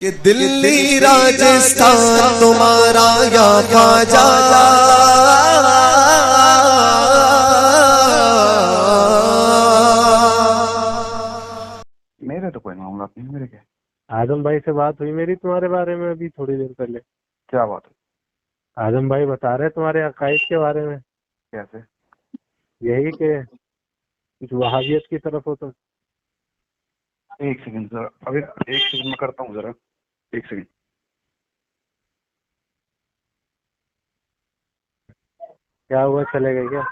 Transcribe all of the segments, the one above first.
कि दिल्ली राजस्थान तुम्हारा या ख्वाजा, मेरे तो कोई मामला नहीं है। मेरे क्या आजम भाई से बात हुई मेरी तुम्हारे बारे में अभी थोड़ी देर पहले। क्या बात है? आजम भाई बता रहे तुम्हारे अकायद के बारे में, कैसे? यही कि कुछ वहाबियत की तरफ हो तुम। एक सेकंड सर, अभी एक सेकंड में करता हूँ जरा, एक सेकंड। क्या हुआ, चले गए क्या?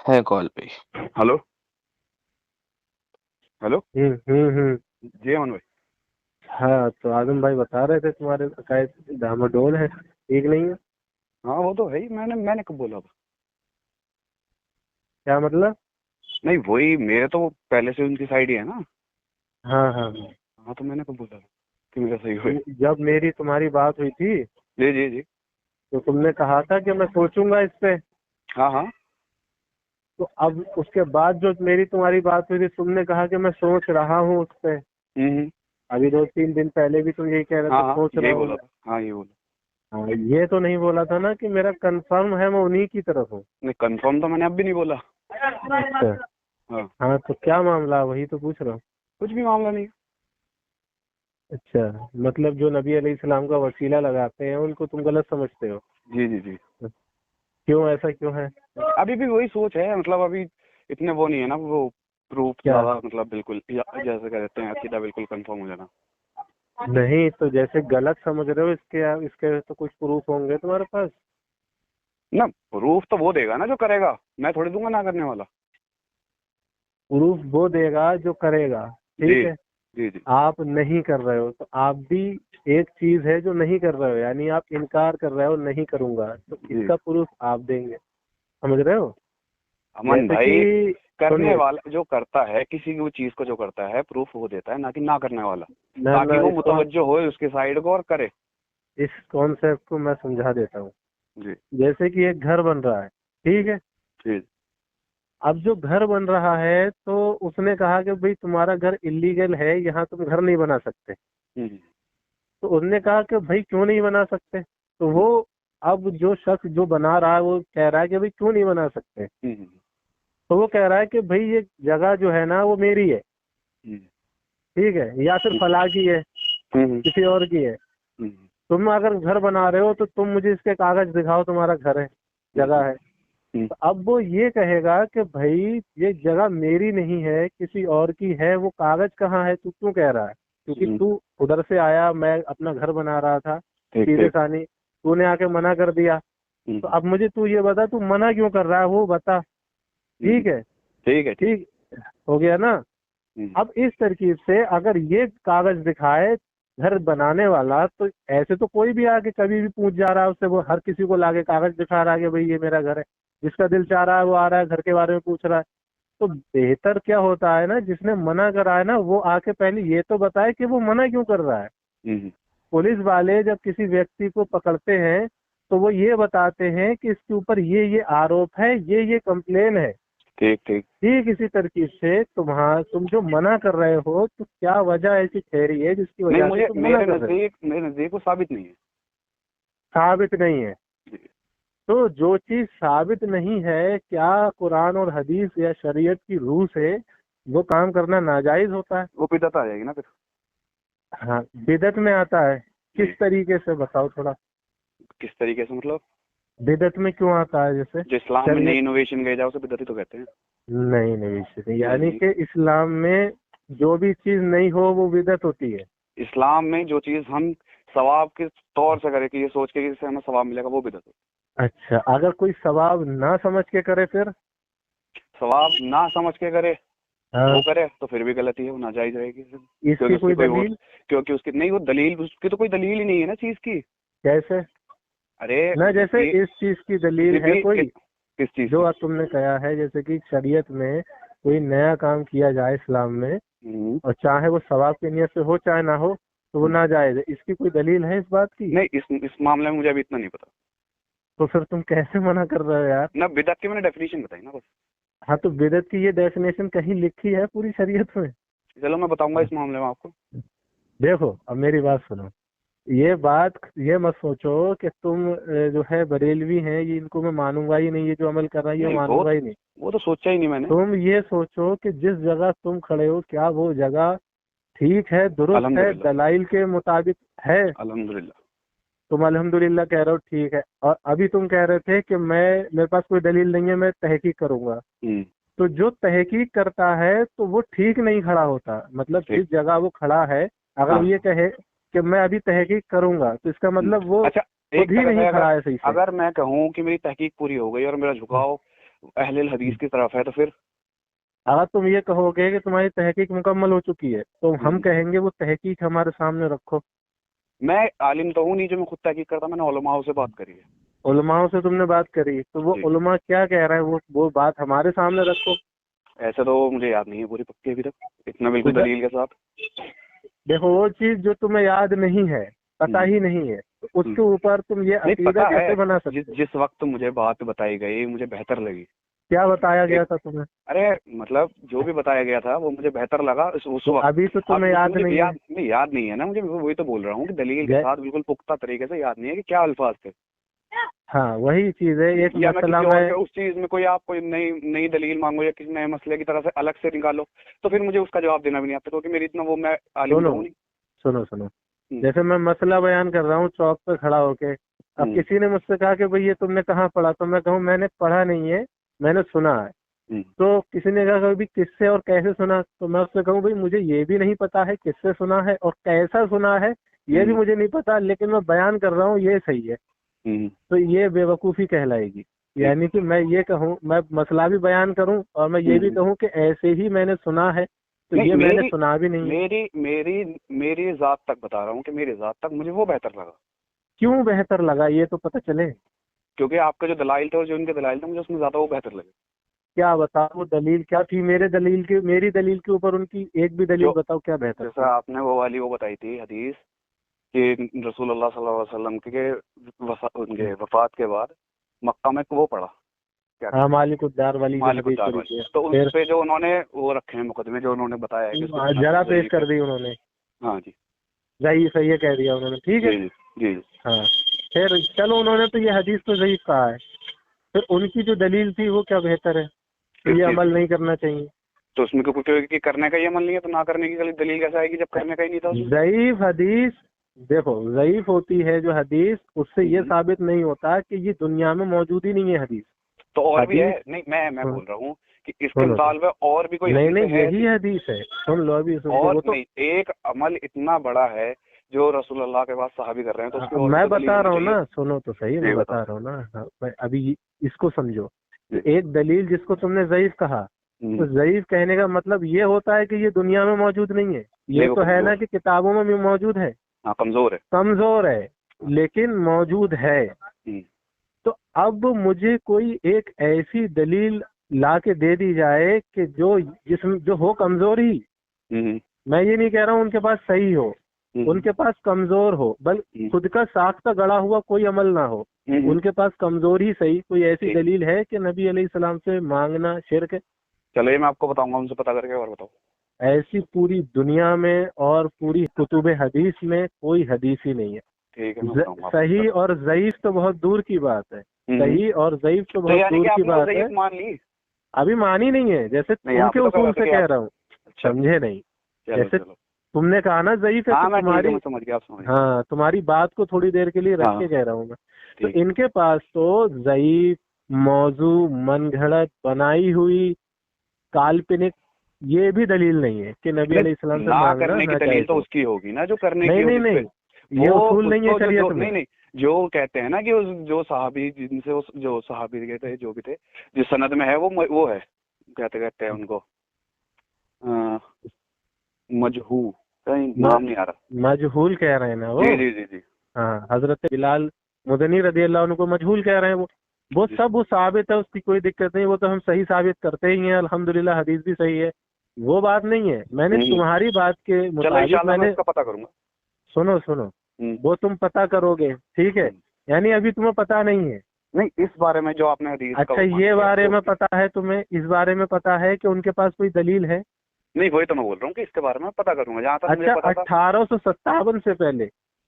है कॉल पे। Hello hello. हम्म। जी अमन भाई। हाँ, तो आजम भाई बता रहे थे तुम्हारे अकायद डामाडोल है, ठीक नहीं है। हाँ वो तो है ही, मैंने कब बोला था? क्या मतलब? नहीं वही, मेरे तो पहले से उनकी साइड ही है ना। हाँ हाँ हाँ। हाँ तो मैंने कब बोला था कि मेरा सही हुए? जब मेरी तुम्हारी बात हुई थी जी जी जी। तो तुमने कहा था कि मैं सोचूंगा इस पे। हाँ हाँ। तो अब उसके बाद जो मेरी तुम्हारी बात हुई थी तुमने कहा कि मैं सोच रहा हूँ उस पे। हम्म। अभी 2-3 दिन पहले भी तुम यही कह रहे हाँ थे, हाँ सोच रहा यही हूँ बोला मैं। था, हाँ ये बोला। हाँ, ये तो नहीं बोला था ना कि मेरा कंफर्म है मैं उन्हीं की तरफ हूँ। नहीं कंफर्म तो मैंने अब भी नहीं बोला। अच्छा। हाँ हाँ, तो क्या मामला, वही तो पूछ रहा हूँ। कुछ भी मामला नहीं। अच्छा, मतलब जो नबी अलैहिस्सलाम का वसीला लगाते हैं उनको तुम गलत समझते हो? जी जी जी। क्यों, ऐसा क्यों है? अभी भी वही सोच है, मतलब अभी इतने वो नहीं है ना, वो प्रूफ क्या? ज्यादा, मतलब बिल्कुल जैसे कहते हैं अकीदा बिल्कुल कंफर्म हो जाना। नहीं, तो जैसे गलत समझ रहे हो इसके इसके तो कुछ प्रूफ होंगे तुम्हारे पास। ना प्रूफ तो वो देगा ना जो करेगा, मैं थोड़ी दूंगा ना करने वाला। प्रूफ वो देगा जो करेगा, जी ठीक है। जी जी आप नहीं कर रहे हो तो आप भी एक चीज है जो नहीं कर रहे हो, यानी आप इनकार कर रहे हो नहीं करूंगा, तो जी। इसका प्रूफ आप देंगे, समझ रहे हो? अमन जैसे भाई, कि करने सुनिए, वाला जो करता है किसी भी चीज को, जो करता है प्रूफ वो देता है, ना कि ना करने वाला, मैं ताकि मैं वो इसको मुतवज्जो हो उसके साइड को और करे। इस कॉन्सेप्ट को मैं समझा देता हूँ। जी जैसे कि एक घर बन रहा है, ठीक है। जी। अब जो घर बन रहा है तो उसने कहा कि भाई तुम्हारा घर इलीगल है, यहाँ तुम घर नहीं बना सकते। हम्म तो उसने कहा कि भाई क्यों नहीं बना सकते, तो वो, अब जो शख्स जो बना रहा है वो कह रहा है कि भाई क्यों नहीं बना सकते। हम्म तो वो कह रहा है कि भाई ये जगह जो है ना वो मेरी है, हम्म ठीक है, या फिर फलां की है, हम्म किसी और की है। हम्म तुम अगर घर बना रहे हो तो तुम मुझे इसके कागज दिखाओ, तुम्हारा घर है, हम्म जगह है। तो अब वो ये कहेगा कि भाई ये जगह मेरी नहीं है, किसी और की है, वो कागज कहाँ है, तू क्यों कह रहा है? क्योंकि हम्म, तू उधर से आया, मैं अपना घर बना रहा था, ठीक सीधे ठीक। सानी तूने आके मना कर दिया। तो अब मुझे तू ये बता, तू मना क्यों कर रहा है, वो बता। हम्म, ठीक है, ठीक है ठीक। ठीक हो गया ना? हम्म अब इस तरकीब से अगर ये कागज दिखाए घर बनाने वाला, तो ऐसे तो कोई भी आके कभी भी पूछ जा रहा है उससे, वो हर किसी को लाके कागज दिखा रहा है कि भाई ये मेरा घर है। जिसका दिल चाह रहा है वो आ रहा है, घर के बारे में पूछ रहा है। तो बेहतर क्या होता है ना, जिसने मना करा है ना वो आके पहले ये तो बताए कि वो मना क्यों कर रहा है। हम्म, पुलिस वाले जब किसी व्यक्ति को पकड़ते हैं तो वो ये बताते हैं कि इसके ऊपर ये आरोप है, ये कंप्लेन है। ठीक ठीक। ठीक इसी तरकीब से तुम जो मना कर रहे हो, तो क्या वजह ऐसी ठहरी है जिसकी नहीं वजह से मुझे, तुम मना कर रहे हो? मेरे नजदीक वो साबित नहीं है। साबित नहीं है? जी। तो जो चीज साबित नहीं है, क्या कुरान और हदीस या शरीयत की रूह से वो काम करना नाजायज होता है? वो बिदअत आ जाएगी ना फिर। हाँ, बिदत में आता है। जी। किस तरीके से बताओ थोड़ा। किस तरीके से मतलब? बिदत में क्यों आता है, जैसे जो इस्लाम में नई शरीयत? इनोवेशन गए जाए उसे बिदअत ही तो कहते हैं। नहीं नहीं, नहीं, यानी नहीं, कि इस्लाम में जो भी चीज नहीं हो वो बिदत होती है। इस्लाम में जो चीज हम सवाब के तौर से करें कि ये सोच के कि इससे हमें सवाब मिलेगा, वो बिदअत है। अच्छा, अगर कोई सवाब ना समझ के करे फिर? सवाब ना समझ के करे, हाँ, वो करे तो फिर भी गलती है, वो नाजायज रहेगी। क्योंकि इसकी उसकी कोई कोई वो, दलील? क्योंकि उसकी नहीं, वो दलील, उसकी तो कोई दलील ही नहीं है ना चीज की। कैसे? अरे ना, जैसे ये इस चीज की किसी दलील है भी कोई, किस चीज जो की? आज तुमने कहा है, जैसे कि शरीयत में कोई नया काम किया जाए इस्लाम में, हम्म, और चाहे वो सवाब की नियत से हो चाहे ना हो, तो वो नाजायज है, इसकी कोई दलील है इस बात की? नहीं इस मामले में मुझे अभी इतना नहीं पता। तो फिर तुम कैसे मना कर रहे हो यार? ना बिदअत की मैंने डेफिनेशन बताई ना बस। हाँ, तो बिदअत की ये डेफिनेशन कहीं लिखी है पूरी शरीयत में? चलो मैं बताऊंगा इस मामले में आपको। देखो अब मेरी बात सुनो, ये मत सोचो कि तुम जो है बरेलवी हैं, ये इनको मैं मानूंगा ही नहीं, ये जो अमल कर रहा है ये नहीं, मानूंगा ही नहीं। वो तो सोचा ही नहीं मैंने। तुम ये सोचो कि जिस जगह तुम खड़े हो क्या वो जगह ठीक है, दुरुस्त है, अल्हम्दुलिल्लाह। दलाइल के मुताबिक है? अल्हम्दुलिल्लाह। तुम अल्हम्दुलिल्लाह कह रहे हो, ठीक है। और अभी तुम कह रहे थे कि मेरे पास कोई दलील नहीं है, मैं तहकीक करूंगा। तो जो तहकीक करता है तो वो ठीक नहीं खड़ा होता, मतलब ठीक। जिस जगह वो खड़ा है, अगर हाँ। वो ये कहे कि मैं अभी तहकीक करूंगा, तो इसका मतलब वो अच्छा, एक खुद ही तरह नहीं से खड़ा है सही से। अगर मैं कहूँ कि मेरी तहकीक पूरी हो गई और मेरा झुकाव अहले हदीस की तरफ है, तो फिर अगर तुम ये कहोगे कि तुम्हारी तहकीक मुकम्मल हो चुकी है, तो हम हम्म। कहेंगे वो तहकीक हमारे सामने रखो। मैं आलिम तो हूँ नहीं जो मैं खुद तहकीक करता, मैंने उलमाओं से बात करी है। उलमाओं से तुमने बात करी, तो वो जी। उलमा क्या कह रहे हैं वो बात हमारे सामने रखो। ऐसे तो मुझे याद नहीं है पूरी पक्की अभी तक, इतना बिल्कुल तो दलील के साथ। देखो, वो चीज जो तुम्हें याद नहीं है, पता ही नहीं है, तो उसके ऊपर तुम ये नहीं, अकीदा पता है। कैसे बना सकते हो? जिस वक्त मुझे बात बताई गई मुझे बेहतर लगी। क्या बताया गया एक था तुम्हें? अरे मतलब जो भी बताया गया था वो मुझे बेहतर लगा उस तो वक्त। अभी तो अब तुम्हें याद मुझे नहीं है। याद नहीं है ना मुझे, वही तो बोल रहा हूँ कि दलील के जै- साथ बिल्कुल पुख्ता तरीके से याद नहीं है कि क्या अल्फाज थे। हाँ, वही चीज है, एक या मैं मसला किसी और में। के उस चीज में कोई नई नई दलील मांगो या किसी नए मसले की तरह से अलग से निकालो, तो फिर मुझे उसका जवाब देना भी नहीं आता, क्योंकि मेरी इतना वो मैं आलिम तो सुनो हूँ नहीं। सुनो सुनो, हम्म। जैसे मैं मसला बयान कर रहा हूँ चौक पे खड़ा होके, अब किसी ने मुझसे कहा कि भाई ये तुमने कहाँ पढ़ा, तो मैं कहूँ मैंने पढ़ा नहीं है, मैंने सुना है। हम्म। तो किसी ने कहा कि भाई किससे और कैसे सुना, तो मैं उससे कहूँ भाई मुझे ये भी नहीं पता है किससे सुना है और कैसा सुना है, ये भी मुझे नहीं पता, लेकिन मैं बयान कर रहा हूँ, ये सही है। तो ये बेवकूफ़ी कहलाएगी। यानी कि मैं ये कहूँ, मैं मसला भी बयान करूँ और मैं ये भी कहूँ कि ऐसे ही मैंने सुना है, तो नहीं, ये मैंने सुना भी नहीं है। मेरी मेरी मेरी जात तक बता रहा हूँ कि मेरी जात तक मुझे वो बेहतर लगा, क्यों बेहतर लगा ये तो पता चले। क्योंकि आपके जो दलाइल थे और जो उनके दलाइल थे मुझे उसमें ज्यादा वो बेहतर लगे। क्या बताओ, वो दलील क्या थी? मेरी दलील के ऊपर उनकी एक भी दलील जो बताओ क्या बेहतर जैसा थी। आपने वो वाली वो बताई थी हदीस कि रसूलुल्लाह सल्लल्लाहु अलैहि वसल्लम के उनके वफात के बाद मक्का में वो पड़ा, क्या हाँ, मालिकुद्दार वाली जो मालिक हदीस उद्दार शरीफ वाली, है। तो उस फिर पे जो उन्होंने वो रखे हैं मुकदमे, जो उन्होंने बताया है कि उसकी सनद जरा पेश ज़ईफ़ है। कर दी उन्होंने, हाँ जी। ज़ईफ़ है ये कह दिया उन्होंने, ठीक है। जी जी जी। हाँ, फिर चलो उन्होंने तो ये हदीस तो ज़ईफ़ कहा है, फिर उनकी जो दलील थी वो क्या बेहतर है, तो किस ये चीज़ अमल की? नहीं करना चाहिए। तो उसमें क्योंकि करने का ये अमल नहीं है, तो ना करने की दलील कैसे आएगी जब करने का ही नहीं था उसमें? ज़ईफ़ हदीस, देखो ज़ईफ़ होती है जो हदीस, उससे ये साबित नहीं होता कि ये दुनिया में मौजूद ही नहीं है हदीस। तो और भी है। हदीस नहीं, मैं बोल रहा हूँ कि इसके सुनो, मिसाल में और भी कोई नहीं हदीस नहीं, है यही ऐसी? हदीस है, सुन लो अभी, सुन लो और वो तो। नहीं, एक अमल इतना बड़ा है जो रसूलुल्लाह के बाद सहाबी कर रहे हैं, तो उसकी और भी मैं तो दलील बता होनी रहा हूँ चाहिए। ना, सुनो तो सही, मैं जी बता बताओ। रहा हूँ ना। हाँ, मैं अभी इसको समझो। तो जी। एक दलील जिसको तुमने ज़ईफ़ कहा, तो हम्म। ज़ईफ़ कहने का मतलब ये होता है कि ये दुनिया में मौजूद नहीं है, नहीं, ये वो तो है ना कमजोर। कि किताबों में भी मौजूद है, हाँ, कमजोर है। कमजोर है, लेकिन मौजूद है। हम्म। तो अब मुझे कोई एक ऐसी दलील ला के दे दी जाए कि जो हो कमजोर ही, हम्म। मैं ये नहीं कह रहा हूँ उनके पास सही हो, उनके पास कमजोर हो, बल्कि खुद का साख्ता गड़ा हुआ कोई अमल ना हो, उनके पास कमजोर ही सही कोई ऐसी ठीक। दलील है कि नबी अलैहिस्सलाम से मांगना शिर्क है? चलो ये मैं आपको बताऊंगा उनसे पता करके, और बताओ। ऐसी पूरी दुनिया में और पूरी कुतुब हदीस में कोई हदीस ही नहीं है। ठीक है, मैं बताऊंगा आपको। सही और ज़ईफ़ तो बहुत दूर की बात है, सही और ज़ईफ़ तो तो बहुत यानी दूर कि की आपने वो बात है। ज़ईफ़ मान ली? अभी मानी नहीं है, जैसे नहीं, आप उनके ही तो कह उसूल रहे थे से कि कह आप। रहा हूँ, अच्छा। समझे नहीं? चलो जैसे चलो। तुमने कहा ना ज़ईफ़ है, हाँ, तो मैं ठीक है, तुम्हारी, मैं समझ गया, आप समझ गए। हाँ, तुम्हारी बात को थोड़ी देर के लिए रख हाँ के कह रहा हूँ मैं। तो ठीक। इनके पास तो ज़ईफ़, मौजू, मनगढ़ंत, बनाई हुई, काल्पनिक, ये भी दलील नहीं है कि नबी अलैहिस्सलाम से ना मांगना करने की दलील नाजायज तो हो। उसकी होगी ना जो करने की नहीं हो, नहीं जिसपे नहीं, ये वो उसूल नहीं है उसको शरीयत में। नहीं नहीं, जो कहते हैं ना कि जो सहाबी जिनसे जो सहाबी कहते हैं, जो भी थे, जिस सनद में है वो है, कहते हैं उनको मजहू, कहीं नाम नहीं आ रहा। मजहूल कह रहे हैं ना वो। जी जी जी जी। हाँ, हजरत बिलाल मुदनी रदी अल्लाह अन्हु को मजहूल कह रहे हैं वो जी। सब वो साबित है, उसकी कोई दिक्कत नहीं, वो तो हम सही साबित करते ही हैं, अल्हम्दुलिल्लाह हदीस भी सही है, वो बात नहीं है। मैंने तुम्हारी बात के चलो मुताबिक इंशाल्लाह मैं मैंने, उसका पता करूंगा। सुनो सुनो, वो तुम पता करोगे, ठीक है, यानी अभी तुम्हें पता नहीं है, नहीं, इस बारे में जो आपने हदीस का अच्छा, वो मान ये लिया, बारे तो में पता है तुम्हें, इस बारे में पता है कि उनके पास कोई दलील है? नहीं, वही तो मैं बोल रहा हूँ कि इसके बारे में पता करूंगा। जहाँ तक मुझे अच्छा, पता था। 1857 से पहले,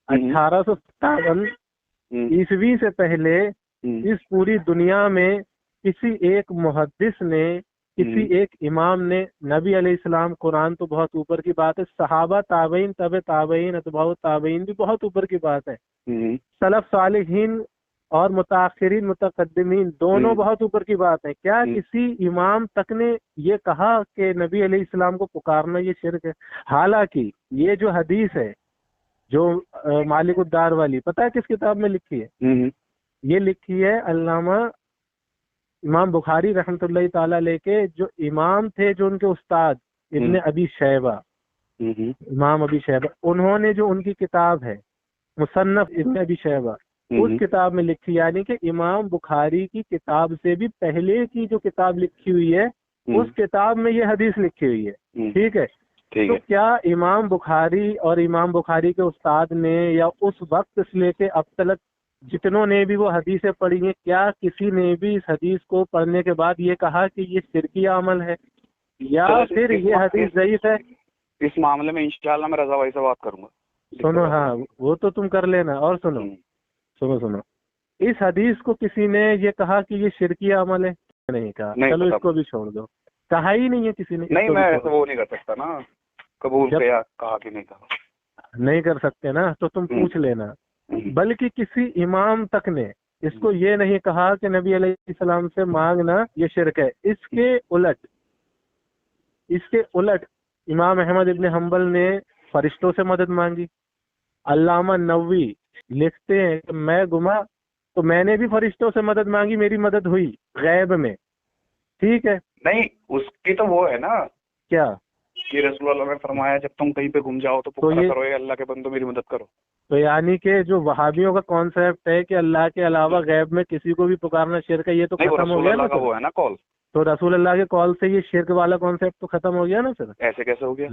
हम्म, 1857 हम्म, ईस्वी से पहले हम्म, इस पूरी दुनिया में किसी एक मुहद्दिस ने, किसी हम्म, एक इमाम ने, नबी अलैहिस्सलाम, कुरान तो बहुत ऊपर की बात है, सहाबा, ताबईन, तबे ताबईन, अतबाउ ताबईन भी बहुत ऊपर की बात है, हम्म, सलफ सालिहीन और मुताखिरीन मुतकद्दिमीन दोनों हम्म, बहुत ऊपर की बात है। क्या हम्म, किसी इमाम तक ने ये कहा कि नबी अलैहिस्सलाम को पुकारना ये शिर्क है? हालांकि ये जो हदीस है, जो मालिक उद्दार वाली, पता है किस किताब में लिखी है? हम्म, ये लिखी है अल्लामा इमाम बुखारी रहमतुल्लाह ताला अलैह के जो इमाम थे, जो उनके उस्ताद इब्ने अबी शैबा, हम्म, इमाम अबी शैबा, उन्होंने जो उनकी किताब है मुसन्नफ इब्ने अबी शैबा, उस हम्म, किताब में लिखी, यानी कि इमाम बुखारी की किताब से भी पहले की जो किताब लिखी हुई है, उस किताब में ये हदीस लिखी हुई है। ठीक है। ठीक तो है। क्या इमाम बुखारी और इमाम बुखारी के उस्ताद ने, या उस वक्त से लेके अब तक जितनों ने भी वो हदीसें पढ़ी हैं, क्या किसी ने भी इस हदीस को पढ़ने के बाद ये कहा कि ये शिरकी अमल है, या चलो, फिर ये हदीस ज़ईफ है? इस मामले में इंशाल्लाह मैं रजा भाई से बात करूंगा। सुनो, हाँ, वो तो तुम कर लेना। और सुनो, हम्म, सुनो सुनो, इस हदीस को किसी ने ये कहा कि ये शिरकी अमल है? नहीं कहा। नहीं चलो, पता इसको मुझे। भी छोड़ दो, कहा ही नहीं है किसी ने, नहीं, इसको भी मैं छोड़ ऐसे दो। वो नहीं कर सकता ना, कबूल जब किया कहा कि नहीं कहा। नहीं कर सकते ना, तो तुम हम्म, पूछ लेना। हम्म, बल्कि किसी इमाम तक ने इसको ये नहीं कहा कि नबी अलैहिस्सलाम से मांगना ये शिरक है। इसके उलट इमाम अहमद इब्ने हंबल ने फरिश्तों से मदद मांगी। अल्लामा नववी लिखते हैं कि मैं गुमा तो मैंने भी फरिश्तों से मदद मांगी, मेरी मदद हुई गैब में। ठीक है। नहीं, उसकी तो वो है ना क्या? कि रसूलुल्लाह ने फरमाया जब तुम कहीं पे घूम जाओ तो तो पुकारा ये करो, "ए अल्लाह के बंदो मेरी मदद करो"। तो यानी कि जो वहाबियों का कॉन्सेप्ट है कि अल्लाह के अलावा गैब में किसी को भी पुकारना शिर्क है, ये तो नहीं, वो खत्म हो गया ना रसूलुल्लाह का फिर। वो है ना कॉल। तो रसूल अल्लाह के कॉल से ये शिर्क वाला कॉन्सेप्ट तो खत्म हो गया ना फिर। ऐसे कैसे हो गया?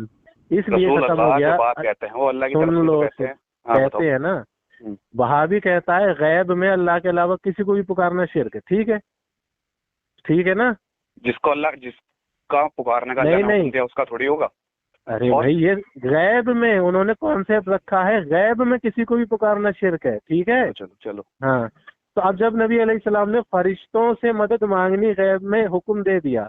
इसलिए रसूल खत्म हो अल्लाह जो गया। बात कहते हैं वो अल्लाह की तरफ सुन से तो लो, कहते हैं। हाँ, बताओ। कहते हैं ना, हम्म, वहाबी कहता है गैब में अल्लाह के अलावा किसी को भी पुकारना शिर्क है। ठीक है, ठीक है ना? जिसका पुकारने का अल्लाह नहीं ने हुक्म नहीं, दिया उसका थोड़ी होगा। अरे और भाई, ये गैब में उन्होंने कॉन्सेप्ट रखा है, गैब में किसी को भी पुकारना शिर्क है। ठीक है। चलो चलो चलो। हाँ, तो अब जब नबी अलैहिस्सलाम ने फरिश्तों से मदद मांगनी गैब में हुक्म दे दिया,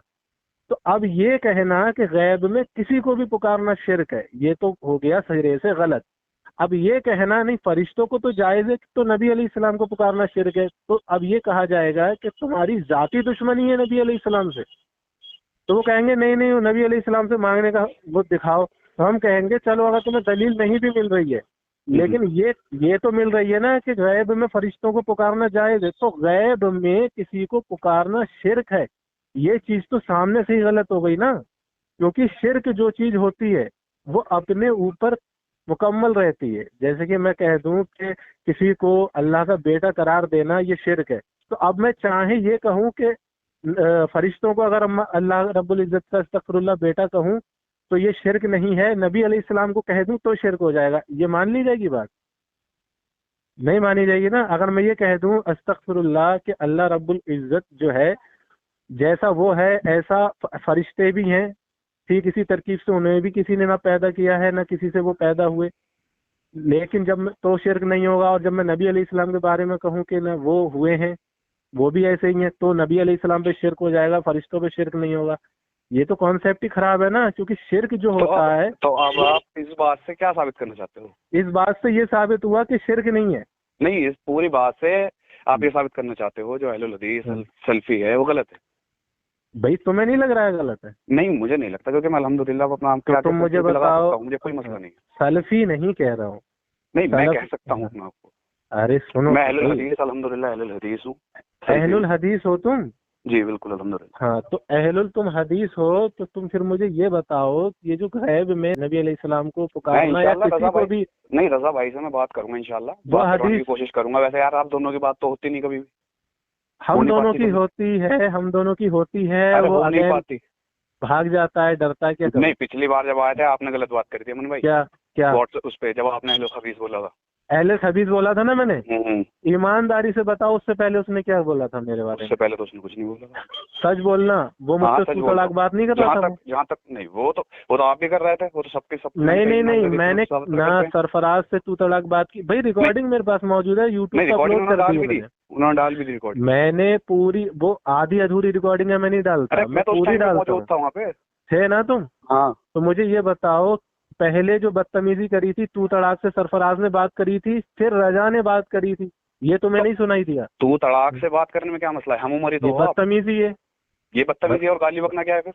तो अब ये कहना कि गैब में किसी को भी पुकारना शिर्क है, ये तो हो गया सिरे से गलत। अब ये कहना नहीं, फरिश्तों को तो जायज है, तो नबी अलैहिस्सलाम को पुकारना शिर्क है, तो अब ये कहा जाएगा कि तुम्हारी जाती दुश्मनी है नबी अलैहिस्सलाम से। तो वो कहेंगे नहीं नहीं, वो नबी अलैहिस्सलाम से मांगने का वो दिखाओ। तो हम कहेंगे चलो, अगर तुम्हें दलील नहीं भी मिल रही है, लेकिन ये तो मिल रही है ना कि गैब में फरिश्तों को पुकारना जायज है, तो गैब में किसी को पुकारना शिर्क है, ये चीज तो सामने से ही गलत हो गई ना। क्योंकि शिर्क जो चीज होती है वो अपने ऊपर मुकम्मल रहती है। जैसे कि मैं कह दूं कि किसी को अल्लाह का बेटा करार देना ये शिर्क है, तो अब मैं चाहे ये कहूं कि फरिश्तों को अगर अल्लाह रब्बुल इज्जत का अस्तगफिरुल्लाह बेटा कहूं तो ये शिर्क नहीं है, नबी अलैहिस्सलाम को कह दूं तो शिर्क हो जाएगा। ये मान ली जाएगी बात? नहीं मानी जाएगी ना। अगर मैं ये कह दूं अस्तगफिरुल्लाह कि अल्लाह रब्बुल इज्जत जो है, जैसा वो है ऐसा फरिश्ते भी हैं, ठीक इसी तरकीब से उन्हें भी किसी ने ना पैदा किया है, ना किसी से वो पैदा हुए, लेकिन तो शिर्क नहीं होगा। और जब मैं नबी अलैहिस्सलाम के बारे में कहूं कि ना वो हुए हैं, वो भी ऐसे ही हैं, तो नबी अलैहिस्सलाम पे शिर्क हो जाएगा, फरिश्तों पे शिर्क नहीं होगा। ये तो कॉन्सेप्ट ही खराब है ना, क्योंकि शिर्क जो होता है, तो अब आप इस बात से क्या साबित करना चाहते हो? इस बात से ये साबित हुआ कि शिर्क नहीं है। नहीं, इस पूरी बात से आप ये साबित करना चाहते हो जो अहलुल हदीस सल्फी है वो गलत है? भाई, तुम्हें नहीं लग रहा है गलत है? नहीं, मुझे नहीं लगता, क्योंकि मैं अल्हम्दुलिल्लाह अपना नाम तो तुम मुझे बताओ, मुझे कोई मसला नहीं है। सलफी नहीं कह रहा हूँ, नहीं, मैं सलफ। कह सकता हूँ अपने आप को। अरे सुनो, मैं अहलुल हदीस, अल्हम्दुलिल्लाह अहलुल हदीस हूँ। अहलुल हदीस हो तुम? जी बिल्कुल, अल्हम्दुलिल्लाह। हाँ, तो अहलुल तुम हदीस हो, तो तुम फिर मुझे ये बताओ, ये जो गैब में नबी अलैहिस्सलाम को मैं पुकारना या इंशाल्लाह किसी को भी, नहीं, रजा भाई से मैं बात करूंगा इंशाल्लाह, वो बात करवाने की हदीस कोशिश करूंगा। वैसे यार आप दोनों की बात तो होती नहीं कभी भी। हो हम नहीं दोनों पाती की कभी। होती है, हम दोनों की होती है। अरे वो हो नहीं अगेन पाती। भाग जाता है, डरता है, क्या करूं? नहीं, पिछली बार जब आए थे आपने गलत बात करी थी अमन भाई। क्या क्या? व्हाट्सएप उस पे जब आपने अहलुल हदीस बोला था। अहले खबीज बोला था ना मैंने। हम्म। ईमानदारी से बताओ, उससे पहले उसने क्या बोला था मेरे बारे में? उससे पहले तो उसने कुछ नहीं बोला। सच बोलना। वो हाँ, मुझसे सच तू बोल तड़ाक बात नहीं कर रहा था वो? जहाँ तक नहीं, वो तो आप भी कर रहे थे, वो तो सबके सब नहीं नहीं नहीं, ईमानदारी से मैंने साबित ना करते हैं। सरफराज से तू तड़ाक बात की भाई। रिकॉर्डिंग मेरे पास मौजूद है, यूट्यूब नहीं, पे रिकॉर्डिंग अपलोड उन्होंने कर दी डाल है भी दी, मैंने। उन्होंने डाल भी दी रिकॉर्डिंग। मैंने पूरी, वो आधी अधूरी रिकॉर्डिंग है मैं नहीं डालता, अरे मैं तो उस पूरी टाइम पे डालता मौजूद हूँ। था वहाँ पे। थे ना तुम? हाँ, तो मुझे ये बताओ, पहले जो बदतमीजी करी थी तू तड़ाक से सरफराज ने बात करी थी, फिर रजा ने बात करी थी, ये तुम्हें नहीं सुनाई दिया? तू तड़ाक से बात करने में क्या मसला है? हम उम्र ही तो ये हो आप। बदतमीजी है। ये बदतमीजी और गाली बकना क्या है फिर?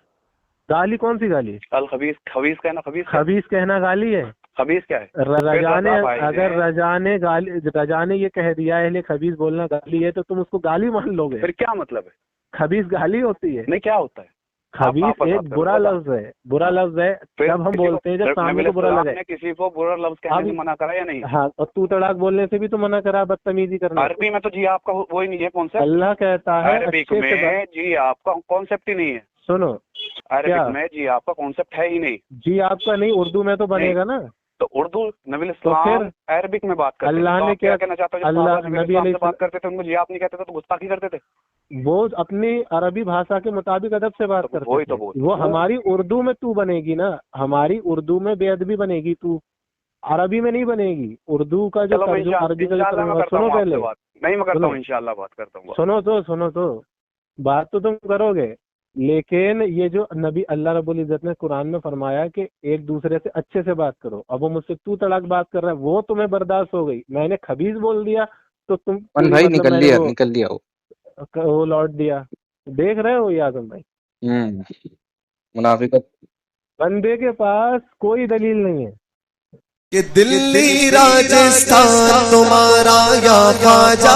गाली कौन सी गाली? अल खबीस, खबीस कहना, खबीस क्या है? खबीस कहना गाली है? खबीस क्या है? रजा ने, रजा भाई अगर ने- रजा ने ये कह दिया है खबीस बोलना गाली है, तो तुम उसको गाली मान लोगे? फिर क्या मतलब है? खबीस गाली होती है? नहीं, क्या होता है? खबीस आप एक बताते हो, बुरा बताओ। लफ्ज है, बुरा लफ्ज है। फिर जब हम किसी को- बोलते हैं, जब सामने नबी को बुरा अलैहिस्सलाम लगे। ने किसी को बुरा लफ्ज कहने से अब मना करा या नहीं? हाँ, और तू तड़ाक बोलने से भी तो मना करा, बदतमीजी करना। अरबी में तो जी आपका वो ही नहीं है कॉन्सेप्ट। अल्लाह कहता है अरबिक अच्छे से में जी आपका कॉन्सेप्ट ही नहीं है। सुनो, क्या? अरबिक में जी आपका कॉन्सेप्ट है ही नहीं। जी आपका नहीं, उर्दू में तो बनेगा ना। तो उर्दू नबी तो अलैहिस्सलाम फिर अरबिक में बात करते थे। अल्लाह तो ने आप क्या क्या, कहना चाहते हो? जब अल्लाह साहबा नबी नबी अलैहिस्सलाम से अलैहि बात करते थे, उनको जी आप नहीं कहते थे तो गुस्ताखी करते थे। वो अपनी अरबी भाषा के मुताबिक अदब से बात तो करते वही थे। तो बोल- वो हमारी उर्दू में तू बनेगी ना, हमारी उर्दू में बेअदबी बनेगी तू, अरबी में नहीं बनेगी। उर्दू का जो चलो मैं तर्जुमा, अरबी का जो इंशाल्लाह मैं तर्जुमा, करता सुनो हूँ आपसे पहले, बात। नहीं, मैं करता सुनो। हूँ, इंशाल्लाह बात करता हूँ। सुनो तो बात तो तुम करोगे, लेकिन ये जो नबी अल्लाह रब्बुल इज्जत ने कुरान में फरमाया कि एक दूसरे से अच्छे से बात करो, अब वो मुझसे तू तड़ाक बात कर रहा है, वो तुम्हें बर्दाश्त हो गई। मैंने खबीज बोल दिया तो तुम मन भाई मतलब मैंने निकल लिया वो लौट दिया। देख रहे हो ये आजम भाई, मुनाफिकत। बंदे के पास कोई दलील नहीं है। कि दिल्ली राजस्थान तुम्हारा या ख्वाजा